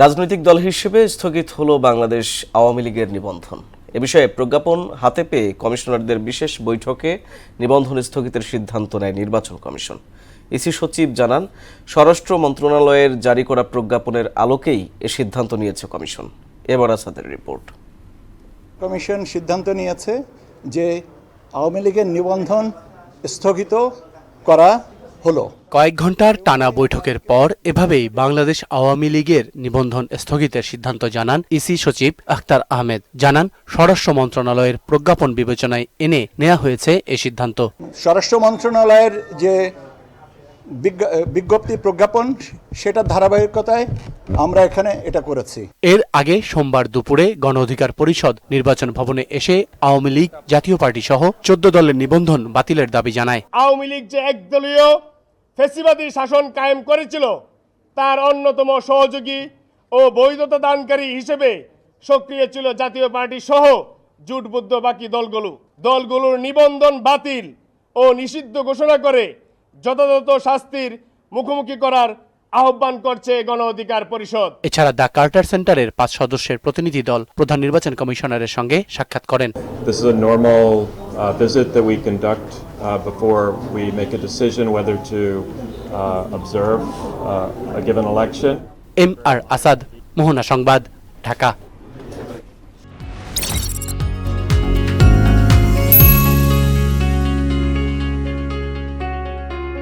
রাজনৈতিক দল হিসেবে স্থগিত হলো বাংলাদেশ আওয়ামী লীগের নিবন্ধন। এ বিষয়ে প্রজ্ঞাপন হাতে পেয়ে কমিশনারদের বিশেষ বৈঠকে নিবন্ধন স্থগিতের সিদ্ধান্ত নেয় নির্বাচন কমিশন। ইসি সচিব জানান, স্বরাষ্ট্র মন্ত্রণালয়ের জারি করা প্রজ্ঞাপনের আলোকেই এ সিদ্ধান্ত নিয়েছে কমিশন। এবার আসাদের রিপোর্ট। কমিশন সিদ্ধান্ত নিয়েছে যে আওয়ামী লীগের নিবন্ধন স্থগিত করা হলো। কয়েক ঘন্টার টানা বৈঠকের পর এভাবেই বাংলাদেশ আওয়ামী লীগের নিবন্ধন স্থগিতের সিদ্ধান্ত জানান ইসি সচিব আখতার আহমেদ। জানান, স্বরাষ্ট্র মন্ত্রণালয়ের প্রজ্ঞাপন বিবেচনায় এনে নেওয়া হয়েছে এ সিদ্ধান্ত। স্বরাষ্ট্র মন্ত্রণালয়ের যে বিজ্ঞপ্তি প্রজ্ঞাপন, সেটা ধারাবাহিকতায় আমরা এখানে এটা করেছি। এর আগে সোমবার দুপুরে গণ অধিকার পরিষদ নির্বাচন ভবনে এসে আওয়ামী লীগ, জাতীয় পার্টি সহ 14 দলের নিবন্ধন বাতিলের দাবি জানায়। আওয়ামী লীগ যে একদলীয় ফ্যাসিবাদী শাসন কায়েম করেছিল, তার অন্যতম সহযোগী ও বৈধতা দানকারী হিসেবে সক্রিয় ছিল জাতীয় পার্টি সহ জোটবদ্ধ বাকি দলগুলোর নিবন্ধন বাতিল ও নিষিদ্ধ ঘোষণা করে যথাযথ শাস্তির মুখোমুখি করার আহ্বান করছে গণ অধিকার পরিষদ। এছাড়া দ্য কার্টার সেন্টারের 5 সদস্যের প্রতিনিধি দল প্রধান নির্বাচন কমিশনারের সঙ্গে সাক্ষাৎ করেন। This is a normal visit that we conduct before we make a decision whether to observe a given election. MR Asad, মোহনা সংবাদ, ঢাকা।